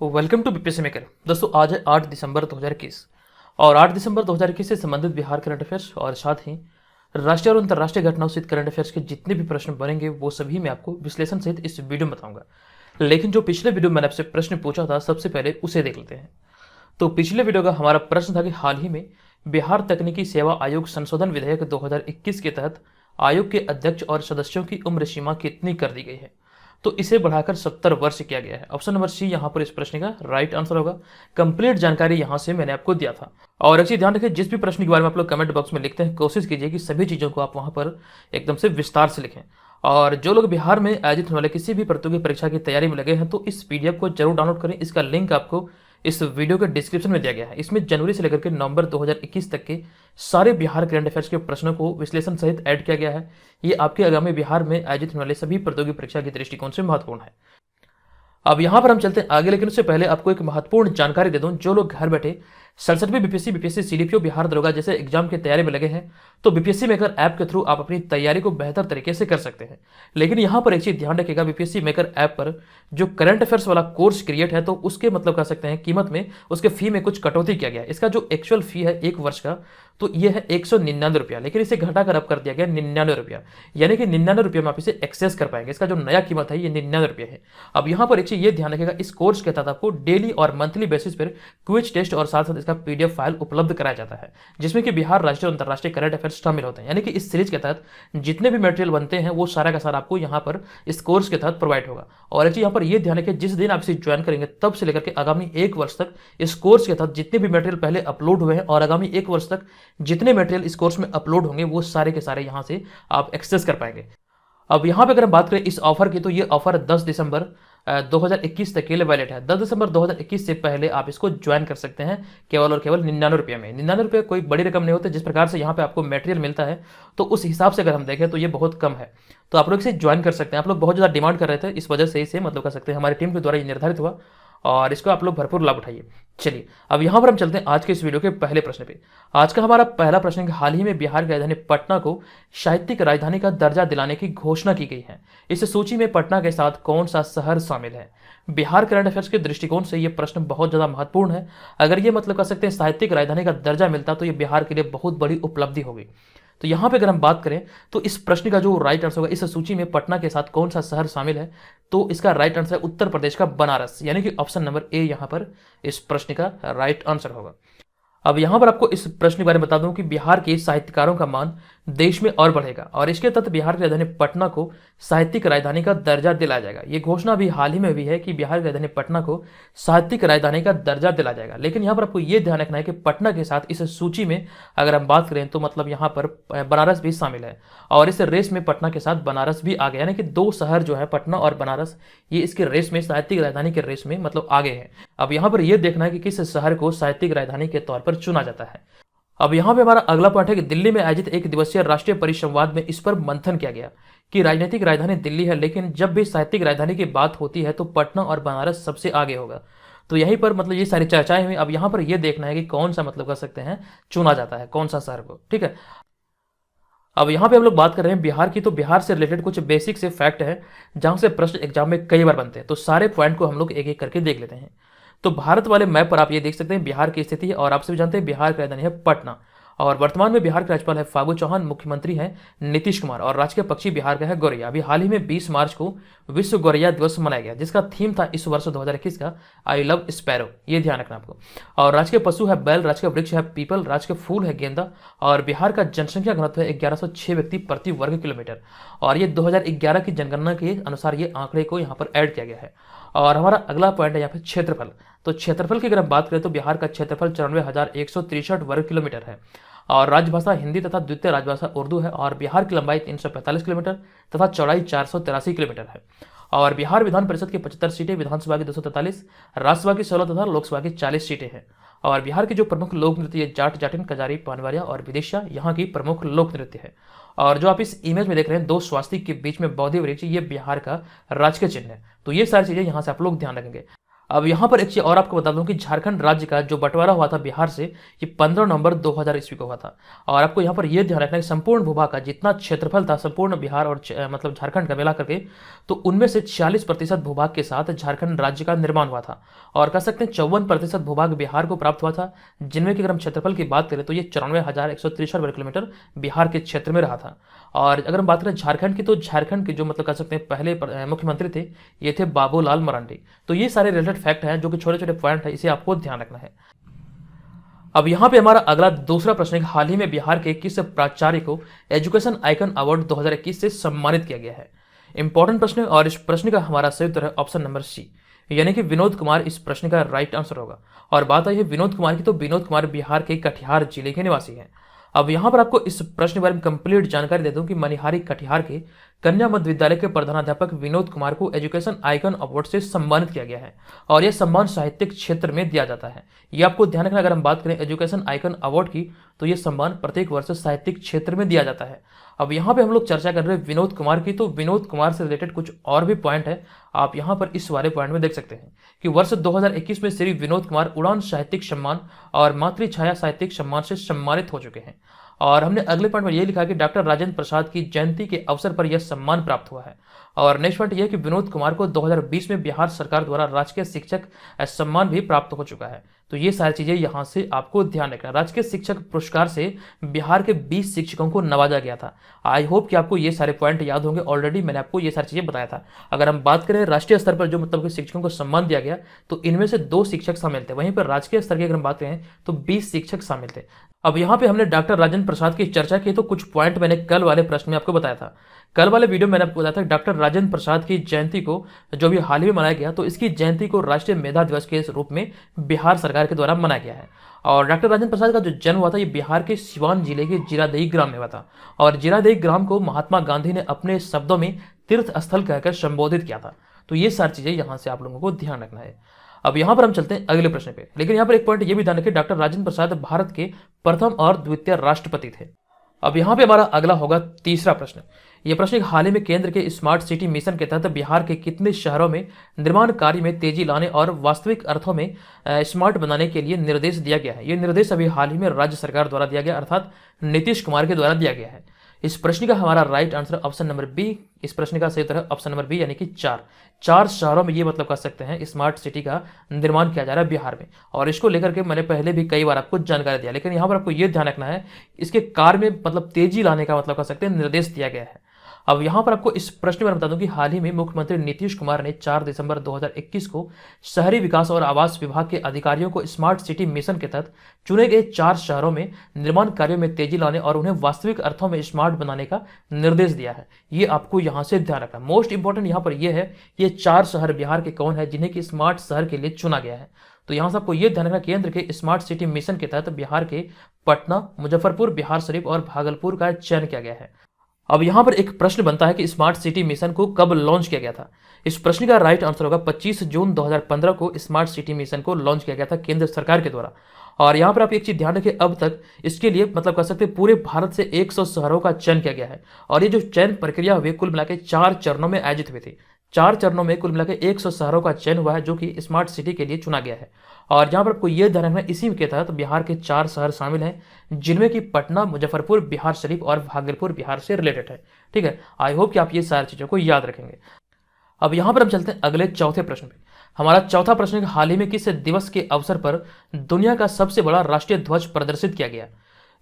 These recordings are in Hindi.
Welcome to BPSC maker. दोस्तों आज है 8 दिसंबर 2021 और 8 दिसंबर 2021 से संबंधित बिहार करंट अफेयर्स और साथ ही राष्ट्रीय और अंतर्राष्ट्रीय घटनाओं सहित करंट अफेयर्स के जितने भी प्रश्न बनेंगे वो सभी मैं आपको विश्लेषण सहित इस वीडियो में बताऊंगा। लेकिन जो पिछले वीडियो में मैंने आपसे प्रश्न पूछा था सबसे पहले उसे देख लेते हैं। तो पिछले वीडियो का हमारा प्रश्न था कि हाल ही में बिहार तकनीकी सेवा आयोग संशोधन विधेयक 2021 के तहत आयोग के अध्यक्ष और सदस्यों की उम्र सीमा कितनी कर दी गई है। तो इसे बढ़ाकर 70 वर्ष किया गया है। ऑप्शन नंबर सी यहाँ पर इस प्रश्न का राइट आंसर होगा। कंप्लीट जानकारी यहाँ से मैंने आपको दिया था। और एक चीज ध्यान रखें, जिस भी प्रश्न के बारे में आप लोग कमेंट बॉक्स में लिखते हैं कोशिश कीजिए कि सभी चीजों को आप वहां पर एकदम से विस्तार से लिखें। और जो लोग बिहार में आयोजित होने वाले किसी भी प्रतियोगी परीक्षा की तैयारी में लगे हैं तो इस पीडीएफ को जरूर डाउनलोड करें। इसका लिंक आपको इस वीडियो के डिस्क्रिप्शन में दिया गया है। इसमें जनवरी से लेकर के नवंबर 2021 तक के सारे बिहार करंट अफेयर्स के प्रश्नों को विश्लेषण सहित ऐड किया गया है। ये आपके आगामी बिहार में आयोजित होने वाले सभी प्रतियोगी परीक्षा के दृष्टिकोण से महत्वपूर्ण है। अब यहां पर हम चलते हैं आगे, लेकिन उससे पहले आपको एक महत्वपूर्ण जानकारी दे दूं। जो लोग घर बैठे 67वीं बीपीएससी सीडीपीओ बिहार दरोगा जैसे एग्जाम की तैयारी में लगे हैं तो बीपीएससी मेकर ऐप के थ्रू आप अपनी तैयारी को बेहतर तरीके से कर सकते हैं। लेकिन यहां पर एक चीज ध्यान रखिएगा, बीपीएससी मेकर ऐप पर जो करंट अफेयर्स वाला कोर्स क्रिएट है तो उसके मतलब कह सकते हैं कीमत में, उसके फी में कुछ कटौती किया गया है। इसका जो एक्चुअल फी है 1 वर्ष का तो ये है 199 रुपया, लेकिन इसे घटाकर अब कर दिया गया 99 रुपया, यानी कि 99 रुपये में आप इसे एक्सेस कर पाएंगे। इसका जो नया कीमत है ये 99 रुपये है। अब यहाँ पर एक चीज ये ध्यान रखिएगा, इस कोर्स के तहत आपको डेली और मंथली बेसिस पर क्विज टेस्ट और साथ साथ इसका पीडीएफ फाइल उपलब्ध कराया जाता है जिसमें कि बिहार राष्ट्रीय और अंतर्राष्ट्रीय करंट अफेयर्स शामिल होते हैं। यानी कि इस सीरीज के तहत जितने भी मटेरियल बनते हैं वो सारा का सारा आपको यहाँ पर इस कोर्स के तहत प्रोवाइड होगा। और एक चीज यहाँ पर ये ध्यान रखिए, जिस दिन आप इसे ज्वाइन करेंगे तब से लेकर के आगामी 1 वर्ष तक इस कोर्स के तहत जितने भी मटेरियल पहले अपलोड हुए हैं और आगामी 1 वर्ष तक जितने मटेरियल इस कोर्स में अपलोड होंगे वो सारे के सारे यहां से आप एक्सेस कर पाएंगे। अब यहां पे अगर हम बात करें इस ऑफर की तो ये ऑफर 10 दिसंबर 2021 तक के लिए वैलिड है। 10 दिसंबर 2021 से पहले आप इसको ज्वाइन कर सकते हैं केवल और केवल 99 रुपये में। 99 रुपये कोई बड़ी रकम नहीं होती। जिस प्रकार से यहाँ पे आपको मटेरियल मिलता है तो उस हिसाब से अगर हम देखें तो ये बहुत कम है। तो आप लोग इसे ज्वाइन कर सकते हैं। आप लोग बहुत ज़्यादा डिमांड कर रहे थे, इस वजह से इसे मतलब कर सकते हैं हमारी टीम के द्वारा ये निर्धारित हुआ और इसको आप लोग भरपूर लाभ उठाइए। चलिए अब यहां पर हम चलते हैं आज के इस वीडियो के पहले प्रश्न पे। आज का हमारा पहला प्रश्न है, हाल ही में बिहार की राजधानी पटना को साहित्यिक राजधानी का दर्जा दिलाने की घोषणा की गई है। इस सूची में पटना के साथ कौन सा शहर शामिल है। बिहार करंट अफेयर्स के दृष्टिकोण से यह प्रश्न बहुत ज्यादा महत्वपूर्ण है। अगर ये मतलब कह सकते हैं साहित्यिक राजधानी का दर्जा मिलता तो यह बिहार के लिए बहुत बड़ी उपलब्धि होगी। तो यहां पे अगर हम बात करें तो इस प्रश्न का जो राइट आंसर होगा, इस सूची में पटना के साथ कौन सा शहर शामिल है, तो इसका राइट आंसर है उत्तर प्रदेश का बनारस, यानी कि ऑप्शन नंबर ए यहां पर इस प्रश्न का राइट आंसर होगा। अब यहां पर आपको इस प्रश्न के बारे में बता दूं कि बिहार के साहित्यकारों का मान देश में और बढ़ेगा और इसके तहत बिहार की राजधानी पटना को साहित्यिक राजधानी का दर्जा दिलाया जाएगा। ये घोषणा अभी हाल ही में हुई है कि बिहार की राजधानी पटना को साहित्यिक राजधानी का दर्जा दिलाया जाएगा। लेकिन यहाँ पर आपको ये ध्यान रखना है कि पटना के साथ इस सूची में अगर हम बात करें तो मतलब यहाँ पर बनारस भी शामिल है और इस रेस में पटना के साथ बनारस भी आ गया, यानी कि 2 शहर जो है पटना और बनारस ये इसके रेस में साहित्यिक राजधानी के रेस में मतलब आगे हैं। अब यहाँ पर यह देखना है कि किस शहर को साहित्यिक राजधानी के तौर पर चुना जाता है। अब यहां पे हमारा अगला पॉइंट है कि दिल्ली में आयोजित 1 दिवसीय राष्ट्रीय परिसंवाद में इस पर मंथन किया गया कि राजनीतिक राजधानी दिल्ली है, लेकिन जब भी साहित्यिक राजधानी की बात होती है तो पटना और बनारस सबसे आगे होगा। तो यहीं पर मतलब ये सारी चर्चाएं हुई। अब यहां पर यह देखना है कि कौन सा मतलब कर सकते हैं चुना जाता है, कौन सा शहर को। ठीक है, अब यहां पे हम लोग बात कर रहे हैं बिहार की, तो बिहार से रिलेटेड कुछ बेसिक से फैक्ट है जहां से प्रश्न एग्जाम में कई बार बनते हैं। तो सारे पॉइंट को हम लोग एक एक करके देख लेते हैं। तो भारत वाले मैप पर आप ये देख सकते हैं बिहार की स्थिति है और आप सभी जानते हैं बिहार की राजधानी है पटना और वर्तमान में बिहार के राज्यपाल है फागू चौहान, मुख्यमंत्री हैं नीतीश कुमार और राजकीय पक्षी बिहार का है गौरैया। अभी हाल ही में 20 मार्च को विश्व गौरैया दिवस मनाया गया जिसका थीम था इस वर्ष 2021 का आई लव स्पैरो, ये ध्यान रखना आपको। और राजकीय पशु है बैल, राजकीय वृक्ष है पीपल, राजकीय फूल है गेंदा और बिहार का जनसंख्या घनत्व है 1106 व्यक्ति प्रति वर्ग किलोमीटर और ये 2011 की जनगणना के अनुसार ये आंकड़े को यहाँ पर ऐड किया गया है। और हमारा अगला पॉइंट है यहाँ पे क्षेत्रफल। तो क्षेत्रफल की अगर हम बात करें तो बिहार का क्षेत्रफल 94,163 वर्ग किलोमीटर है और राजभाषा हिंदी तथा द्वितीय राजभाषा उर्दू है और बिहार की लंबाई 345 किलोमीटर तथा चौड़ाई 483 किलोमीटर है। और बिहार विधान परिषद की 75 सीटें, विधानसभा की 243, राज्यसभा की 16 तथा लोकसभा की 40 सीटें हैं। और बिहार के जो प्रमुख लोक नृत्य जाट, जाटिन, कजारी, पानवारिया और विदिशा यहाँ की प्रमुख लोक नृत्य है। और जो आप इस इमेज में देख रहे हैं 2 स्वास्तिक के बीच में बौद्धि वृक्ष, ये बिहार का राजकीय चिन्ह है। तो ये सारी चीजें यहाँ से आप लोग ध्यान रखेंगे। अब यहाँ पर एक चीज और आपको बता दूं कि झारखंड राज्य का जो बंटवारा हुआ था बिहार से, ये 15 नवंबर 2000 ईस्वी को हुआ था। और आपको यहाँ पर यह ध्यान रखना है कि संपूर्ण भूभाग का जितना क्षेत्रफल था संपूर्ण बिहार और मतलब झारखंड का मिला करके, तो उनमें से 46% भूभाग के साथ झारखंड राज्य का निर्माण हुआ था। और कह सकते हैं 54% भूभाग बिहार को प्राप्त हुआ था, जिनमें कि अगर हम क्षेत्रफल की बात करें तो ये 94,163 वर्ग किलोमीटर बिहार के क्षेत्र में रहा था। और अगर हम बात करें झारखंड की, तो झारखंड के जो मतलब कह सकते हैं पहले मुख्यमंत्री थे, ये थे बाबूलाल मरांडी। तो ये सारे रिलेटेड फैक्ट हैं जो कि छोटे छोटे पॉइंट है, इसे आपको ध्यान रखना है। अब यहाँ पे हमारा अगला दूसरा प्रश्न है, हाल ही में बिहार के किस प्राचार्य को एजुकेशन आइकन अवार्ड 2021 से सम्मानित किया गया है? इंपॉर्टेंट प्रश्न है और इस प्रश्न का हमारा सही उत्तर है ऑप्शन नंबर सी, यानी कि विनोद कुमार इस प्रश्न का राइट आंसर होगा। और बात आई है विनोद कुमार की, तो विनोद कुमार बिहार के कटिहार जिले के निवासी हैं। अब यहाँ पर आपको इस प्रश्न के बारे में कंप्लीट जानकारी दे दूं कि मनिहारी कटिहार के कन्या मध्य विद्यालय के प्रधानाध्यापक विनोद कुमार को एजुकेशन आइकन अवार्ड से सम्मानित किया गया है। और यह सम्मान साहित्यिक क्षेत्र में दिया जाता है। ये आपको ध्यान रखना, अगर हम बात करें एजुकेशन आइकन अवार्ड की, तो ये सम्मान प्रत्येक वर्ष साहित्यिक क्षेत्र में दिया जाता है। अब यहाँ पे हम लोग चर्चा कर रहे हैं विनोद कुमार की, तो विनोद कुमार से रिलेटेड कुछ और भी पॉइंट है, आप यहाँ पर इस वाले पॉइंट में देख सकते हैं कि वर्ष 2021 में श्री विनोद कुमार उड़ान साहित्यिक सम्मान और मातृ छाया साहित्यिक सम्मान से सम्मानित हो चुके हैं। और हमने अगले पॉइंट में यह लिखा कि डॉक्टर राजेंद्र प्रसाद की जयंती के अवसर पर यह सम्मान प्राप्त हुआ है। और नेक्स्ट पॉइंट यह कि विनोद कुमार को 2020 में बिहार सरकार द्वारा राजकीय शिक्षक सम्मान भी प्राप्त हो चुका है। तो ये सारी चीजें यहाँ से आपको ध्यान रखना। राजकीय शिक्षक पुरस्कार से बिहार के 20 शिक्षकों को नवाजा गया था। आई होप कि आपको ये सारे पॉइंट याद होंगे, ऑलरेडी मैंने आपको ये सारी चीजें बताया था। अगर हम बात करें राष्ट्रीय स्तर पर जो मतलब कि शिक्षकों को सम्मान दिया गया, तो इनमें से 2 शिक्षक शामिल थे। वहीं पर राजकीय स्तर की अगर हम बात करें तो 20 शिक्षक शामिल थे। अब यहाँ पे हमने डॉक्टर राजेंद्र प्रसाद की चर्चा की, तो कुछ पॉइंट मैंने कल वाले प्रश्न में आपको बताया था। कल वाले वीडियो में मैंने आपको बताया था डॉक्टर राजेंद्र प्रसाद की जयंती को जो भी हाल ही में मनाया गया, तो इसकी जयंती को राष्ट्रीय मेधा दिवस के रूप में बिहार सरकार के द्वारा मनाया गया है। और डॉक्टर राजेंद्र प्रसाद का जो जन्म हुआ था, ये बिहार के सिवान जिले के जीरादेई ग्राम में हुआ था। और जीरादेई ग्राम को महात्मा गांधी ने अपने शब्दों में तीर्थ स्थल कहकर संबोधित किया था। तो ये सारी चीजें यहाँ से आप लोगों को ध्यान रखना है। अब यहाँ पर हम चलते हैं अगले प्रश्न पे, लेकिन यहाँ पर एक पॉइंट ये भी ध्यान रखें, डॉक्टर राजेंद्र प्रसाद भारत के प्रथम और द्वितीय राष्ट्रपति थे। अब यहाँ पे हमारा अगला होगा तीसरा प्रश्न। यह प्रश्न हाल ही में केंद्र के स्मार्ट सिटी मिशन के तहत बिहार के कितने शहरों में निर्माण कार्य में तेजी लाने और वास्तविक अर्थों में स्मार्ट बनाने के लिए निर्देश दिया गया है? यह निर्देश अभी हाल ही में राज्य सरकार द्वारा दिया गया, अर्थात नीतीश कुमार के द्वारा दिया गया है। इस प्रश्न का हमारा right answer option number B. इस प्रश्न का सही उत्तर है ऑप्शन नंबर बी, यानी कि 4 शहरों में ये मतलब कर सकते हैं स्मार्ट सिटी का निर्माण किया जा रहा है बिहार में। और इसको लेकर के मैंने पहले भी कई बार आपको जानकारी दिया, लेकिन यहाँ पर आपको ये ध्यान रखना है, इसके कार्य में मतलब तेजी लाने का मतलब कर सकते हैं निर्देश दिया गया है। अब यहाँ पर आपको इस प्रश्न में बता दूं कि हाल ही में मुख्यमंत्री नीतीश कुमार ने 4 दिसंबर 2021 को शहरी विकास और आवास विभाग के अधिकारियों को स्मार्ट सिटी मिशन के तहत चुने गए 4 शहरों में निर्माण कार्यों में तेजी लाने और उन्हें वास्तविक अर्थों में स्मार्ट बनाने का निर्देश दिया है। ये आपको यहाँ से ध्यान रखना। मोस्ट इंपॉर्टेंट यहाँ पर यह है, ये 4 शहर बिहार के कौन है जिन्हें कि स्मार्ट शहर के लिए चुना गया है। तो यहाँ से आपको यह ध्यान रखना, केंद्र के स्मार्ट सिटी मिशन के तहत बिहार के पटना, मुजफ्फरपुर, बिहार शरीफ और भागलपुर का चयन किया गया है। अब यहाँ पर एक प्रश्न बनता है कि स्मार्ट सिटी मिशन को कब लॉन्च किया गया था? इस प्रश्न का राइट आंसर होगा 25 जून 2015 को स्मार्ट सिटी मिशन को लॉन्च किया गया था केंद्र सरकार के द्वारा। और यहाँ पर आप एक चीज ध्यान रखें, अब तक इसके लिए मतलब कह सकते हैं पूरे भारत से 100 शहरों का चयन किया गया है। और ये जो चयन प्रक्रिया हुई कुल मिलाकर 4 चरणों में आयोजित हुई थी। 4 चरणों में कुल मिलाकर 100 शहरों का चयन हुआ है जो कि स्मार्ट सिटी के लिए चुना गया है। और यहाँ पर आपको यह ध्यान रखना है, इसी के तहत बिहार के 4 शहर शामिल हैं, जिनमें कि पटना, मुजफ्फरपुर, बिहार शरीफ और भागलपुर बिहार से रिलेटेड है। ठीक है, आई होप कि आप ये सारी चीजों को याद रखेंगे। अब यहाँ पर हम चलते हैं अगले चौथे प्रश्न पे। हमारा चौथा प्रश्न है, हाल ही में किस दिवस के अवसर पर दुनिया का सबसे बड़ा राष्ट्रीय ध्वज प्रदर्शित किया गया?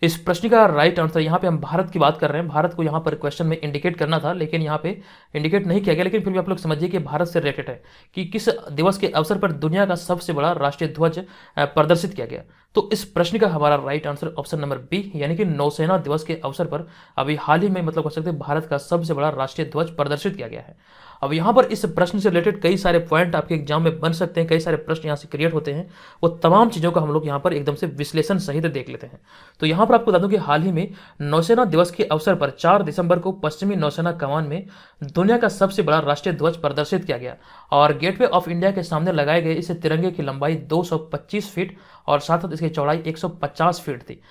इस प्रश्न का राइट आंसर, यहाँ पे हम भारत की बात कर रहे हैं, भारत को यहाँ पर क्वेश्चन में इंडिकेट करना था लेकिन यहाँ पे इंडिकेट नहीं किया गया, लेकिन फिर भी आप लोग समझिए कि भारत से रिलेटेड है कि किस दिवस के अवसर पर दुनिया का सबसे बड़ा राष्ट्रीय ध्वज प्रदर्शित किया गया। तो इस प्रश्न का हमारा right answer option number B, यानी कि नौसेना दिवस के अवसर पर अभी हाल ही में मतलब कर सकते हैं भारत का सबसे बड़ा राष्ट्रीय ध्वज प्रदर्शित किया गया है। अब यहाँ पर इस प्रश्न से रिलेटेड कई सारे पॉइंट आपके एग्जाम में बन सकते हैं, कई सारे प्रश्न यहाँ से क्रिएट होते हैं, वो तमाम चीज़ों का हम लोग यहाँ पर एकदम से विश्लेषण सहित देख लेते हैं। तो यहाँ पर आपको बता दूं कि हाल ही में नौसेना दिवस के अवसर पर 4 दिसंबर को पश्चिमी नौसेना कमान में दुनिया का सबसे बड़ा राष्ट्रीय ध्वज प्रदर्शित किया गया। और गेटवे ऑफ इंडिया के सामने लगाए गए इस तिरंगे की लंबाई 225 फीट और साथ ही इसकी चौड़ाई 150 फीट थी।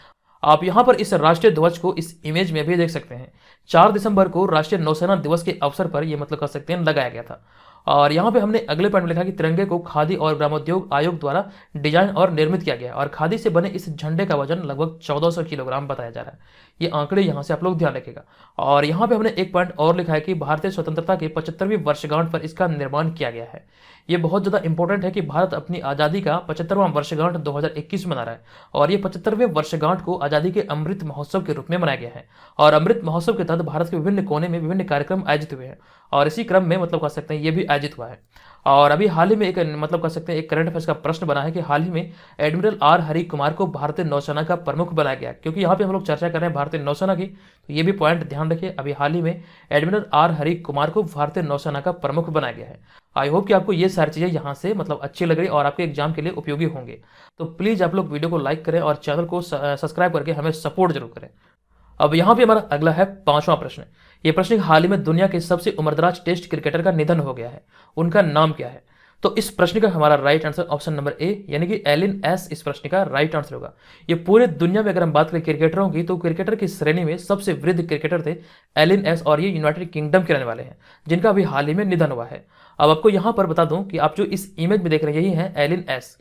आप यहाँ पर इस राष्ट्रीय ध्वज को इस इमेज में भी देख सकते हैं। 4 दिसंबर को राष्ट्रीय नौसेना दिवस के अवसर पर यह मतलब कर सकते हैं लगाया गया था। और यहाँ पे हमने अगले पॉइंट में लिखा कि तिरंगे को खादी और ग्रामोद्योग आयोग द्वारा डिजाइन और निर्मित किया गया है और खादी से बने इस झंडे का वजन लगभग 1400 किलोग्राम बताया जा रहा है। ये आंकड़े यहाँ से आप लोग ध्यान रखिएगा। और यहाँ पे हमने एक पॉइंट और लिखा है कि भारतीय स्वतंत्रता की 75वीं वर्षगांठ पर इसका निर्माण किया गया है। ये बहुत ज़्यादा इंपॉर्टेंट है कि भारत अपनी आज़ादी का 75वां वर्षगांठ 2021 में मना रहा है और ये 75वें वर्षगांठ को आज़ादी के अमृत महोत्सव के रूप में मनाया गया है। और अमृत महोत्सव के तहत भारत के विभिन्न कोने में विभिन्न कार्यक्रम आयोजित हुए हैं और इसी क्रम में मतलब कह सकते हैं ये भी आयोजित हुआ है। और अभी हाल ही में एक मतलब कह सकते हैं एक करंट अफेयर्स का प्रश्न बना है कि हाल ही में एडमिरल आर हरि कुमार को भारतीय नौसेना का प्रमुख बनाया गया, क्योंकि यहाँ पे हम लोग चर्चा कर रहे हैं भारतीय नौसेना की, तो ये भी पॉइंट ध्यान रखिए। अभी हाल ही में एडमिरल आर हरि कुमार को भारतीय नौसेना का प्रमुख बनाया गया है। आई होप कि आपको ये सारी चीज़ें यहाँ से मतलब अच्छी लग रही और आपके एग्जाम के लिए उपयोगी होंगे। तो प्लीज़ आप लोग वीडियो को लाइक करें और चैनल को सब्सक्राइब करके हमें सपोर्ट जरूर करें। अब यहाँ पे हमारा अगला है 5वां प्रश्न। ये प्रश्न हाल ही में दुनिया के सबसे उम्रदराज टेस्ट क्रिकेटर का निधन हो गया है, उनका नाम क्या है? तो इस प्रश्न का हमारा right answer option number A यानी कि एलिन एस इस प्रश्न का राइट आंसर होगा। ये पूरे दुनिया में अगर हम बात करें क्रिकेटरों की तो क्रिकेटर की श्रेणी में सबसे वृद्ध क्रिकेटर थे एलिन एस और ये यूनाइटेड किंगडम के रहने वाले हैं जिनका अभी हाल ही में निधन हुआ है। अब आपको यहाँ पर बता दूं कि आप जो इस इमेज में देख रहे हैं यही है एलिन एस।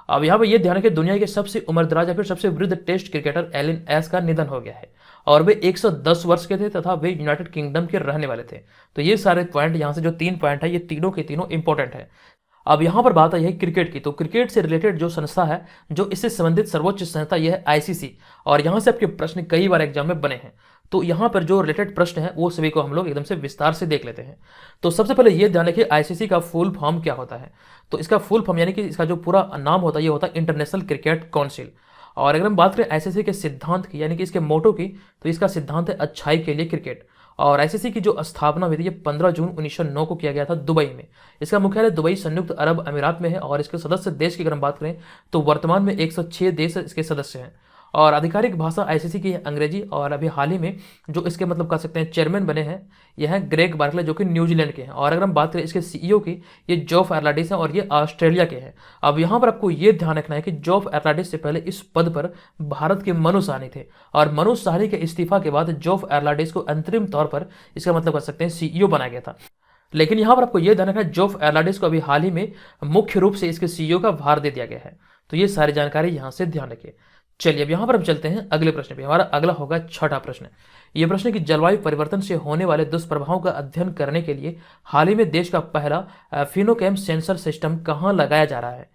अब यहाँ पर यह ध्यान रखें दुनिया के सबसे उम्रदराज या फिर सबसे वृद्ध टेस्ट क्रिकेटर एलिन एस का निधन हो गया है और वे 110 वर्ष के थे तथा वे यूनाइटेड किंगडम के रहने वाले थे। तो ये सारे पॉइंट यहाँ से जो 3 पॉइंट है ये तीनों के तीनों इंपॉर्टेंट है। अब यहाँ पर बात आई है क्रिकेट की, तो क्रिकेट से रिलेटेड जो संस्था है जो इससे संबंधित सर्वोच्च संस्था यह है आईसीसी और यहाँ से आपके प्रश्न कई बार एग्जाम में बने हैं। तो यहाँ पर जो रिलेटेड प्रश्न है वो सभी को हम लोग एकदम से विस्तार से देख लेते हैं। तो सबसे पहले ये ध्यान रखिए आईसीसी का फुल फॉर्म क्या होता है। तो इसका फुल फॉर्म यानी कि इसका जो पूरा नाम होता है ये होता है इंटरनेशनल क्रिकेट काउंसिल। और अगर हम बात करें आईसीसी के सिद्धांत की यानी कि इसके मोटो की, तो इसका सिद्धांत है अच्छाई के लिए क्रिकेट। और आईसीसी की जो स्थापना हुई थी ये 15 जून 1909 को किया गया था दुबई में। इसका मुख्यालय दुबई संयुक्त अरब अमीरात में है और इसके सदस्य देश की अगर हम बात करें तो वर्तमान में 106 देश इसके सदस्य हैं और आधिकारिक भाषा आईसीसी की है अंग्रेजी। और अभी हाल ही में जो इसके मतलब कह सकते हैं चेयरमैन बने हैं यह है ग्रेग बार्कले जो कि न्यूजीलैंड के हैं। और अगर हम बात करें इसके सीईओ की ये जॉफ एर्लाडिस हैं और ये ऑस्ट्रेलिया के हैं। अब यहाँ पर आपको ये ध्यान रखना है कि जॉफ एर्लाडिस से पहले इस पद पर भारत के मनु साहनी थे और मनु साहनी के इस्तीफा के बाद जॉफ एर्लाडिस को अंतरिम तौर पर इसका मतलब कह सकते हैं सीईओ बनाया गया था। लेकिन यहाँ पर आपको यह ध्यान रखना है जॉफ एर्लाडिस को अभी हाल ही में मुख्य रूप से इसके सीईओ का भार दे दिया गया है। तो ये सारी जानकारी यहाँ से ध्यान रखिए। चलिए अब यहाँ पर हम चलते हैं अगले प्रश्न पे। हमारा अगला होगा 6वां प्रश्न। यह प्रश्न कि जलवायु परिवर्तन से होने वाले दुष्प्रभावों का अध्ययन करने के लिए हाल ही में देश का पहला फिनोकैम सेंसर सिस्टम कहाँ लगाया जा रहा है?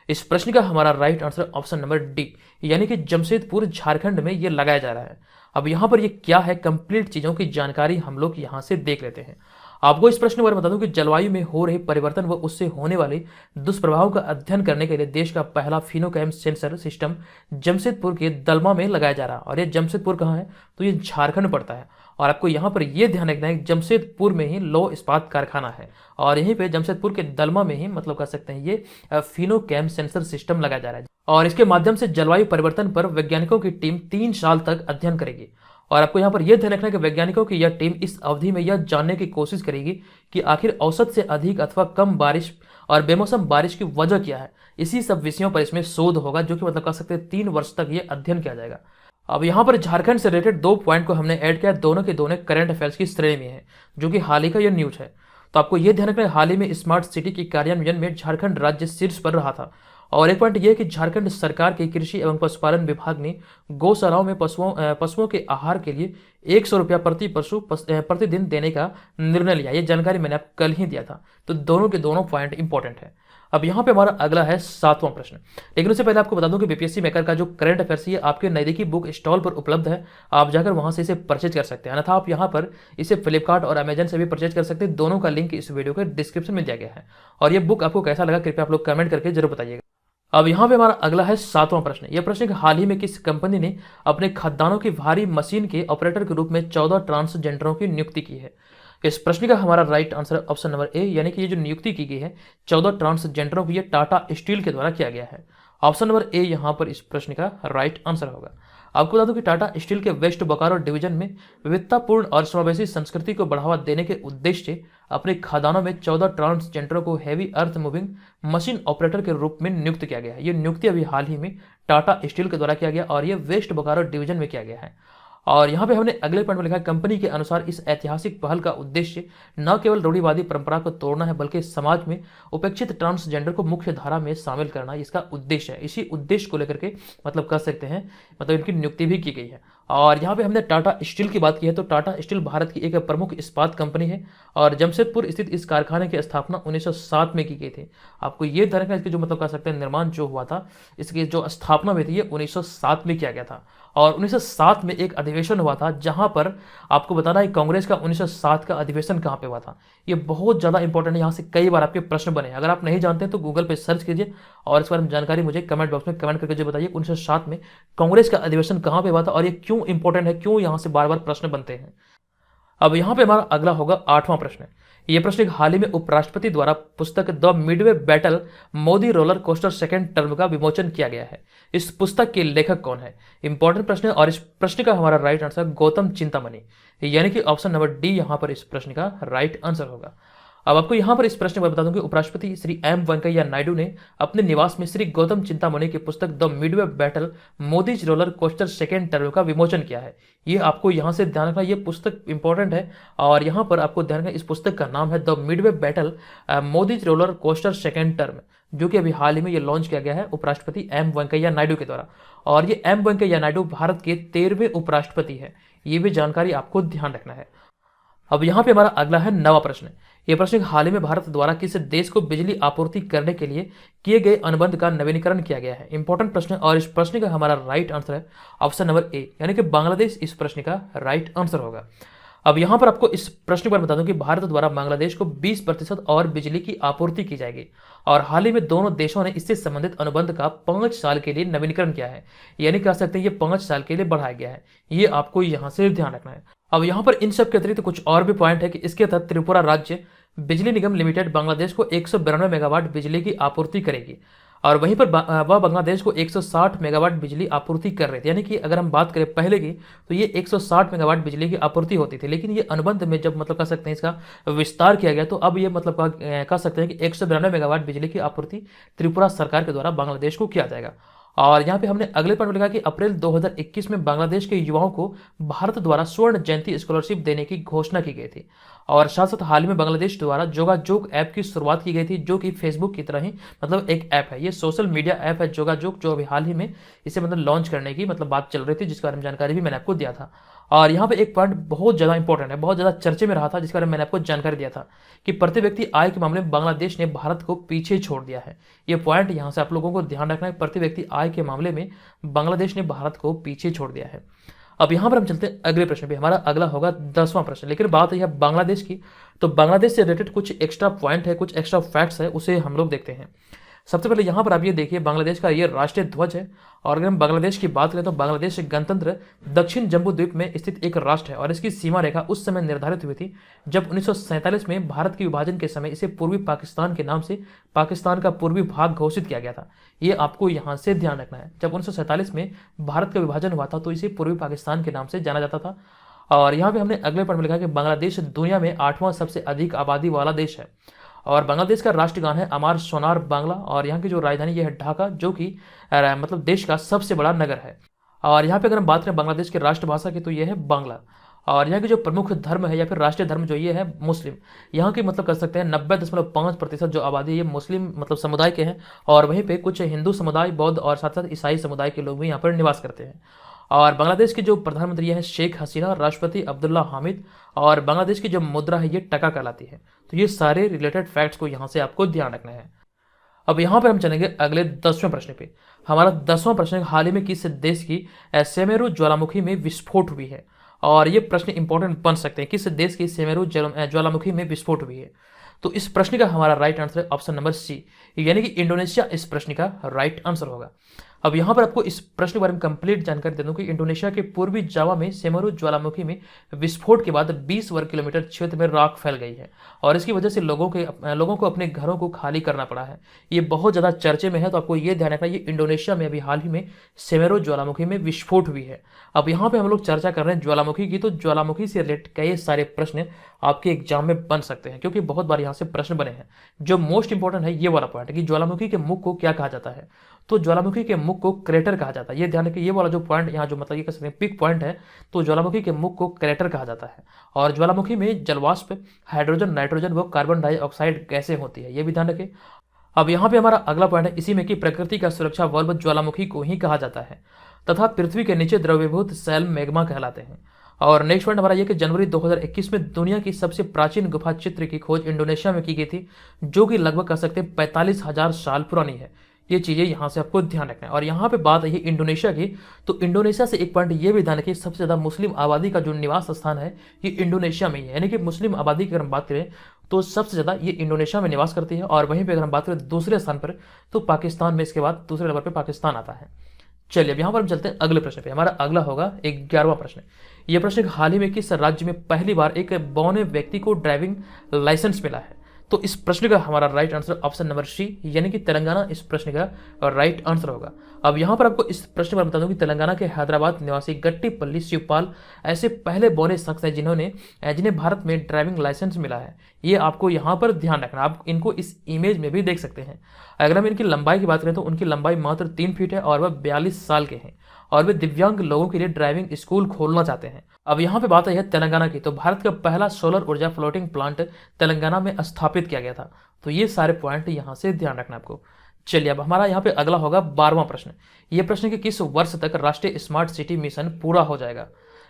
इस प्रश्न का हमारा right answer option number D यानी कि जमशेदपुर झारखंड में ये लगाया जा रहा है। अब यहाँ पर ये क्या है कंप्लीट चीज़ों की जानकारी हम लोग यहाँ से देख लेते हैं। आपको इस प्रश्न के बारे में बता दूं कि जलवायु में हो रहे परिवर्तन व उससे होने वाले दुष्प्रभावों का अध्ययन करने के लिए देश का पहला फिनोकैम सेंसर सिस्टम जमशेदपुर के दलमा में लगाया जा रहा है। और ये जमशेदपुर कहाँ है? तो ये झारखंड पड़ता है। और आपको यहाँ पर यह ध्यान रखना है जमशेदपुर में ही लौह इस्पात कारखाना है और यहीं पे जमशेदपुर के दलमा में ही मतलब कह सकते हैं ये फिनोकैम सेंसर सिस्टम लगाया जा रहा है और इसके माध्यम से जलवायु परिवर्तन पर वैज्ञानिकों की टीम 3 साल तक अध्ययन करेगी। और आपको यहाँ पर यह ध्यान रखना है कि वैज्ञानिकों की यह टीम इस अवधि में यह जानने की कोशिश करेगी कि आखिर औसत से अधिक अथवा कम बारिश और बेमौसम बारिश की वजह क्या है। इसी सब विषयों पर इसमें शोध होगा जो कि मतलब कह सकते हैं 3 वर्ष तक ये अध्ययन किया जाएगा। अब यहाँ पर झारखंड से रिलेटेड 2 पॉइंट को हमने ऐड किया, दोनों के दोनों करंट अफेयर्स की श्रेणी में है जो कि हाल ही का यह न्यूज है। तो आपको यह ध्यान रखना है हाल ही में स्मार्ट सिटी के कार्यान्वयन में झारखंड राज्य शीर्ष पर रहा था। और एक पॉइंट यह है कि झारखंड सरकार के कृषि एवं पशुपालन विभाग ने गौशालाओं में पशुओं के आहार के लिए 100 रुपया प्रति पशु प्रतिदिन देने का निर्णय लिया। ये जानकारी मैंने आपको कल ही दिया था। तो दोनों के दोनों पॉइंट इंपॉर्टेंट है। अब यहाँ पे हमारा अगला है 7वां प्रश्न, लेकिन उससे पहले आपको बता दूं कि बीपीएससी मेकर का जो करंट अफेयर्स है आपके नजदीकी बुक स्टॉल पर उपलब्ध है। आप जाकर वहां से इसे परचेज कर सकते हैं, अन्यथा आप यहाँ पर इसे फ्लिपकार्ट और अमेजन से भी परचेज कर सकते हैं। दोनों का लिंक इस वीडियो के डिस्क्रिप्शन में दिया गया है। और ये बुक आपको कैसा लगा कृपया आप लोग कमेंट करके जरूर बताइएगा। अब यहाँ पे हमारा अगला है 7वां प्रश्न। यह प्रश्न कि हाल ही में किस कंपनी ने अपने खदानों की भारी मशीन के ऑपरेटर के रूप में 14 ट्रांसजेंडरों की नियुक्ति की है? इस प्रश्न का हमारा right answer option number A यानी कि ये जो नियुक्ति की गई है 14 ट्रांसजेंडरों की ये टाटा स्टील के द्वारा किया गया है। ऑप्शन नंबर ए यहाँ पर इस प्रश्न का राइट आंसर होगा। आपको बता दूं कि टाटा स्टील के वेस्ट बोकारो डिवीजन में विविधतापूर्ण और समावेशी संस्कृति को बढ़ावा देने के उद्देश्य से अपने खदानों में 14 ट्रांसजेंडरों को heavy earth moving machine operator के रूप में नियुक्त किया गया है। ये नियुक्ति अभी हाल ही में टाटा स्टील के द्वारा किया गया और ये वेस्ट बोकारो डिवीजन में किया गया है। और यहाँ पे हमने अगले पॉइंट में लिखा है, कंपनी के अनुसार इस ऐतिहासिक पहल का उद्देश्य न केवल रूढ़िवादी परंपरा को तोड़ना है बल्कि समाज में उपेक्षित ट्रांसजेंडर को मुख्य धारा में शामिल करना इसका उद्देश्य है। इसी उद्देश्य को लेकर के मतलब कह सकते हैं मतलब इनकी नियुक्ति भी की गई है। और यहाँ पे हमने टाटा स्टील की बात की है, तो टाटा स्टील भारत की एक प्रमुख इस्पात कंपनी है और जमशेदपुर स्थित इस कारखाने की स्थापना 1907 में की गई थी। आपको ये ध्यान रखना, इसके जो मतलब कह सकते हैं निर्माण जो हुआ था, इसकी जो स्थापना हुई थी ये 1907 में किया गया था। और 1907 में एक अधिवेशन हुआ था जहां पर आपको बताना है कांग्रेस का 1907 का अधिवेशन कहां पे हुआ था। ये बहुत ज़्यादा इंपॉर्टेंट है, यहाँ से कई बार आपके प्रश्न बने। अगर आप नहीं जानते तो गूगल पे सर्च कीजिए और इस बारे में जानकारी मुझे कमेंट बॉक्स में कमेंट करके बताइए 1907 में कांग्रेस का अधिवेशन कहां पे हुआ था और ये क्यों इंपॉर्टेंट है, क्यों यहाँ से बार बार प्रश्न बनते हैं। अब यहाँ पे हमारा अगला होगा 8वां प्रश्न। ये प्रश्न एक हाल ही में उपराष्ट्रपति द्वारा पुस्तक the Midway battle Modi roller coaster second term का विमोचन किया गया है। इस पुस्तक के लेखक कौन है? इंपॉर्टेंट प्रश्न है और इस प्रश्न का हमारा राइट आंसर गौतम चिंतामणि, यानी कि ऑप्शन नंबर डी यहाँ पर इस प्रश्न का राइट आंसर होगा। अब आपको यहाँ पर इस प्रश्न पर बता दूं कि उपराष्ट्रपति श्री एम वेंकैया नायडू ने अपने निवास में श्री गौतम चिंतामणि की पुस्तक the Midway battle Modi's roller coaster second term का विमोचन किया है। ये आपको यहाँ से ध्यान रखना, ये पुस्तक इंपॉर्टेंट है और यहाँ पर आपको ध्यान रखना इस पुस्तक का नाम है the Midway battle Modi's roller coaster second term, जो कि अभी हाल ही में ये लॉन्च किया गया है उपराष्ट्रपति एम वेंकैया नायडू के द्वारा। और ये एम वेंकैया नायडू भारत के 13वें उपराष्ट्रपति है, ये भी जानकारी आपको ध्यान रखना है। अब यहाँ पे हमारा अगला है 9वां प्रश्न। यह प्रश्न हाल ही में भारत द्वारा किस देश को बिजली आपूर्ति करने के लिए किए गए अनुबंध का नवीनीकरण किया गया है? इंपॉर्टेंट प्रश्न और इस प्रश्न का हमारा राइट आंसर है ऑप्शन नंबर ए, यानी कि बांग्लादेश इस प्रश्न का राइट आंसर होगा। अब यहाँ पर आपको इस प्रश्न पर बता दूं कि भारत द्वारा बांग्लादेश को 20% और बिजली की आपूर्ति की जाएगी और हाल ही में दोनों देशों ने इससे संबंधित अनुबंध का 5 साल के लिए नवीनीकरण किया है, यानी कह सकते हैं ये 5 साल के लिए बढ़ाया गया है। ये आपको यहाँ से ध्यान रखना है। अब यहाँ पर इन सब के अतिरिक्त कुछ और भी पॉइंट है कि इसके तहत त्रिपुरा राज्य बिजली निगम लिमिटेड बांग्लादेश को 192 मेगावाट बिजली की आपूर्ति करेगी और वहीं पर वह बांग्लादेश को 160 मेगावाट बिजली आपूर्ति कर रहे थे। यानी कि अगर हम बात करें पहले की तो ये 160 मेगावाट बिजली की आपूर्ति होती थी, लेकिन ये अनुबंध में जब मतलब कह सकते हैं इसका विस्तार किया गया तो अब ये मतलब कह सकते हैं कि 192 मेगावाट बिजली की आपूर्ति त्रिपुरा सरकार के द्वारा बांग्लादेश को किया जाएगा। और यहाँ पे हमने अगले पॉइंट में लिखा कि अप्रैल 2021 में बांग्लादेश के युवाओं को भारत द्वारा स्वर्ण जयंती स्कॉलरशिप देने की घोषणा की गई थी। और साथ साथ हाल ही में बांग्लादेश द्वारा जोगाजोग ऐप की शुरुआत की गई थी, जो कि फेसबुक की तरह ही मतलब एक ऐप है। ये सोशल मीडिया ऐप है जोगाजोग, जो अभी हाल ही में इसे मतलब लॉन्च करने की मतलब बात चल रही थी, जिसके बारे में जानकारी भी मैंने आपको दिया था। और यहाँ पे एक पॉइंट बहुत ज़्यादा इंपॉर्टेंट है, बहुत ज़्यादा चर्चे में रहा था, जिसके बारे में मैंने आपको जानकारी दिया था कि प्रति व्यक्ति आय के मामले में बांग्लादेश ने भारत को पीछे छोड़ दिया है। ये पॉइंट यहाँ से आप लोगों को ध्यान रखना है, प्रति व्यक्ति आय के मामले में बांग्लादेश ने भारत को पीछे छोड़ दिया है। अब यहाँ पर हम चलते हैं अगले प्रश्न पे। हमारा अगला होगा 10वां प्रश्न, लेकिन बात है बांग्लादेश की, तो बांग्लादेश से रिलेटेड कुछ एक्स्ट्रा पॉइंट है, कुछ एक्स्ट्रा फैक्ट्स है, उसे हम लोग देखते हैं। सबसे पहले यहाँ पर आप ये देखिए बांग्लादेश का ये राष्ट्रीय ध्वज है। और अगर हम बांग्लादेश की बात करें तो बांग्लादेश गणतंत्र दक्षिण जम्बू द्वीप में स्थित एक राष्ट्र है और इसकी सीमा रेखा उस समय निर्धारित हुई थी जब 1947 में भारत के विभाजन के समय इसे पूर्वी पाकिस्तान के नाम से पाकिस्तान का पूर्वी भाग घोषित किया गया था। ये आपको यहाँ से ध्यान रखना है, जब 1947 में भारत का विभाजन हुआ था तो इसे पूर्वी पाकिस्तान के नाम से जाना जाता था। और यहाँ पे हमने अगले पॉइंट में लिखा कि बांग्लादेश दुनिया में 8वां सबसे अधिक आबादी वाला देश है और बांग्लादेश का राष्ट्रगान है अमार सोनार बांग्ला और यहाँ की जो राजधानी ये है ढाका, जो कि मतलब देश का सबसे बड़ा नगर है। और यहाँ पे अगर हम बात करें बांग्लादेश की राष्ट्रभाषा की तो ये है बांग्ला। और यहाँ की जो प्रमुख धर्म है या फिर राष्ट्रीय धर्म जो ये है मुस्लिम। यहाँ की मतलब कर सकते हैं 90.5% जो आबादी ये मुस्लिम मतलब समुदाय के हैं और वहीं पे कुछ हिंदू समुदाय, बौद्ध और साथ साथ ईसाई समुदाय के लोग भी यहाँ पर निवास करते हैं। और बांग्लादेश की जो प्रधानमंत्री है शेख हसीना, राष्ट्रपति अब्दुल्ला हामिद और बांग्लादेश की जो मुद्रा है ये टका कहलाती है। तो ये सारे रिलेटेड फैक्ट्स को यहाँ से आपको ध्यान रखना है। अब यहाँ पर हम चलेंगे अगले 10वें प्रश्न पे। हमारा 10वां प्रश्न हाल ही में किस देश की सेमेरू ज्वालामुखी में विस्फोट हुई है? और ये प्रश्न इंपॉर्टेंट बन सकते हैं, किस देश की सेमेरू ज्वालामुखी में विस्फोट हुई है? तो इस प्रश्न का हमारा राइट आंसर है ऑप्शन नंबर सी, यानी कि इंडोनेशिया इस प्रश्न का राइट आंसर होगा। अब यहाँ पर आपको इस प्रश्न के बारे में कंप्लीट जानकारी दे दूं कि इंडोनेशिया के पूर्वी जावा में सेमेरू ज्वालामुखी में विस्फोट के बाद 20 वर्ग किलोमीटर क्षेत्र में राख फैल गई है और इसकी वजह से लोगों को अपने घरों को खाली करना पड़ा है। ये बहुत ज़्यादा चर्चे में है, तो आपको ये ध्यान रखना ये इंडोनेशिया में अभी हाल ही में सेमेरू ज्वालामुखी में विस्फोट हुई है। अब यहाँ पे हम लोग चर्चा कर रहे हैं ज्वालामुखी की, तो ज्वालामुखी से रिलेटेड कई सारे प्रश्न आपके एग्जाम में बन सकते हैं क्योंकि बहुत बार यहाँ से प्रश्न बने हैं। जो मोस्ट इंपॉर्टेंट है ये वाला पॉइंट है कि ज्वालामुखी के मुख को क्या कहा जाता है। तो ज्वालामुखी के मुख को क्रेटर कहा जाता है। ये ध्यान रखिए, ये वाला जो पॉइंट यहाँ जो मतलब ये कह सकते हैं पिक पॉइंट है, तो ज्वालामुखी के मुख को क्रेटर कहा जाता है। और ज्वालामुखी में जलवाष्प, हाइड्रोजन, नाइट्रोजन व कार्बन डाइऑक्साइड गैसें होती है, ये भी ध्यान रखें। अब यहाँ पे हमारा अगला पॉइंट है इसी में कि प्रकृति का सुरक्षा वल्व ज्वालामुखी को ही कहा जाता है तथा पृथ्वी के नीचे द्रवीभूत शैल मैग्मा कहलाते हैं। और नेक्स्ट पॉइंट हमारा ये कि जनवरी 2021 में दुनिया की सबसे प्राचीन गुफा चित्र की खोज इंडोनेशिया में की गई थी, जो कि लगभग कह सकते हैं 45,000 साल पुरानी है। ये चीज़ें यहाँ से आपको ध्यान रखना है। और यहाँ पे बात है इंडोनेशिया की, तो इंडोनेशिया से एक पॉइंट ये भी ध्यान रखिए, सबसे ज़्यादा मुस्लिम आबादी का जो निवास स्थान है ये इंडोनेशिया में ही है। यानी कि मुस्लिम आबादी की अगर हम बात करें तो सबसे ज़्यादा ये इंडोनेशिया में निवास करती है। और वहीं पर अगर हम बात करें दूसरे स्थान पर तो पाकिस्तान में, इसके बाद दूसरे नंबर पर पाकिस्तान आता है। चलिए अब यहाँ पर हम चलते हैं अगले प्रश्न पे। हमारा अगला होगा 11वां प्रश्न। यह प्रश्न हाल ही में किस राज्य में पहली बार एक बौने व्यक्ति को ड्राइविंग लाइसेंस मिला है? तो इस प्रश्न का हमारा right answer option number C यानी कि तेलंगाना इस प्रश्न का राइट आंसर होगा। अब यहाँ पर आपको इस प्रश्न पर बता दूं कि तेलंगाना के हैदराबाद निवासी गट्टीपल्ली शिवपाल ऐसे पहले बौने शख्स हैं जिन्हें भारत में ड्राइविंग लाइसेंस मिला है। ये आपको यहाँ पर ध्यान रखना, आप इनको इस इमेज में भी देख सकते हैं। अगर हम इनकी लंबाई की बात करें तो उनकी लंबाई मात्र 3 फीट है और वह 42 साल के हैं और वे दिव्यांग लोगों के लिए ड्राइविंग स्कूल खोलना चाहते हैं। अब यहाँ पे बात है तेलंगाना की, तो भारत का पहला सोलर ऊर्जा फ्लोटिंग प्लांट तेलंगाना में स्थापित किया गया था। तो ये सारे पॉइंट यहाँ से ध्यान रखना आपको। चलिए अब हमारा यहाँ पे अगला होगा 12वां प्रश्न। ये प्रश्न कि किस वर्ष तक राष्ट्रीय स्मार्ट सिटी मिशन पूरा हो जाएगा?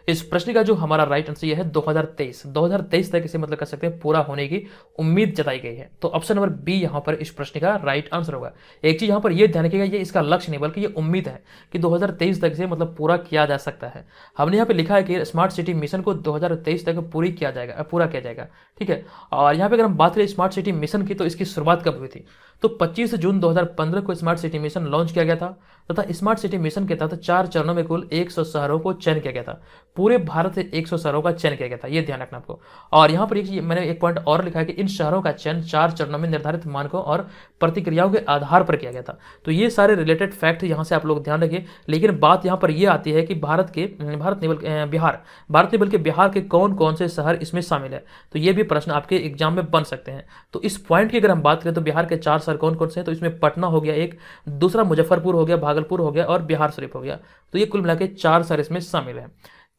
इस प्रश्न का जो हमारा राइट आंसर ये है 2023 तक इसे मतलब कर सकते हैं पूरा होने की उम्मीद जताई गई है। तो ऑप्शन नंबर बी यहाँ पर इस प्रश्न का राइट आंसर होगा। एक चीज यहाँ पर ये ध्यान रखिएगा, ये इसका लक्ष्य नहीं बल्कि ये उम्मीद है कि 2023 तक इसे मतलब पूरा किया जा सकता है। हमने यहाँ पे लिखा है कि स्मार्ट सिटी मिशन को 2023 तक पूरा किया जाएगा। ठीक है। और यहाँ पे अगर हम बात करें स्मार्ट सिटी मिशन की, तो इसकी शुरुआत कब हुई थी? तो 25 जून 2015 को स्मार्ट सिटी मिशन लॉन्च किया गया था तथा स्मार्ट सिटी मिशन के तहत 4 चरणों में कुल 100 शहरों को चयन किया गया था। पूरे भारत से 100 शहरों का चयन किया गया था, ये ध्यान रखना आपको। और यहाँ पर मैंने एक पॉइंट और लिखा है कि इन शहरों का चयन 4 चरणों में निर्धारित मानकों और प्रतिक्रियाओं के आधार पर किया गया था। तो ये सारे रिलेटेड फैक्ट यहाँ से आप लोग ध्यान रखिए। लेकिन बात यहाँ पर यह आती है कि भारत नहीं बल्कि बिहार के कौन कौन से शहर इसमें शामिल है। तो ये भी प्रश्न आपके एग्जाम में बन सकते हैं। तो इस पॉइंट की अगर हम बात करें तो बिहार के 4 शहर कौन कौन से हैं? तो इसमें पटना हो गया एक, दूसरा मुजफ्फरपुर हो गया, भागलपुर हो गया और बिहार शरीफ हो गया। तो ये कुल मिला के 4 शहर इसमें शामिल है।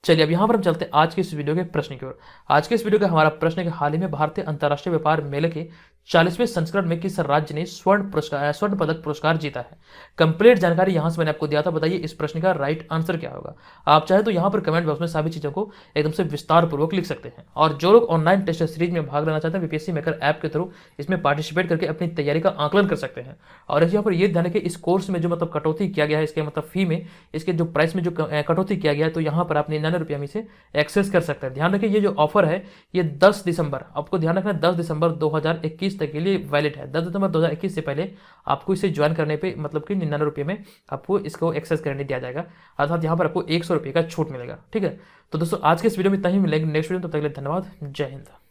चलिए अब यहाँ पर हम चलते हैं आज के इस वीडियो के प्रश्न की ओर। आज के इस वीडियो का हमारा प्रश्न है कि हाल ही में भारतीय अंतर्राष्ट्रीय व्यापार मेले के 40वें संस्करण में किस राज्य ने स्वर्ण पदक पुरस्कार जीता है? कंप्लीट जानकारी यहाँ से मैंने आपको दिया था। बताइए इस प्रश्न का राइट आंसर क्या होगा? आप चाहे तो यहाँ पर कमेंट बॉक्स में सभी चीज़ों को एकदम से विस्तार पूर्वक लिख सकते हैं। और जो लोग ऑनलाइन टेस्ट सीरीज में भाग लेना चाहते हैं बीपीएससी मेकर ऐप के थ्रू इसमें पार्टिसिपेट करके अपनी तैयारी का आकलन कर सकते हैं। और यहाँ पर यह ध्यान है कि इस कोर्स में जो मतलब कटौती किया गया है, इसके मतलब फी में, इसके जो प्राइस में जो कटौती किया गया है, तो यहाँ पर आप 99 रुपया में से एक्सेस कर सकते हैं। ध्यान रखिए ये जो ऑफर है ये 10 दिसंबर, आपको ध्यान रखना है 10 दिसंबर 2021 तक के लिए वैलिड है। 10 दिसंबर 2021 से पहले आपको इसे ज्वाइन करने पे मतलब कि 99 रुपये में आपको इसको एक्सेस करने दिया जाएगा, अर्थात यहाँ पर आपको 100 रुपये का छूट मिलेगा। ठीक है। तो दोस्तों आज के इस वीडियो में इतना ही, मिलेंगे नेक्स्ट वीडियो में, तब तक के लिए धन्यवाद। जय हिंद।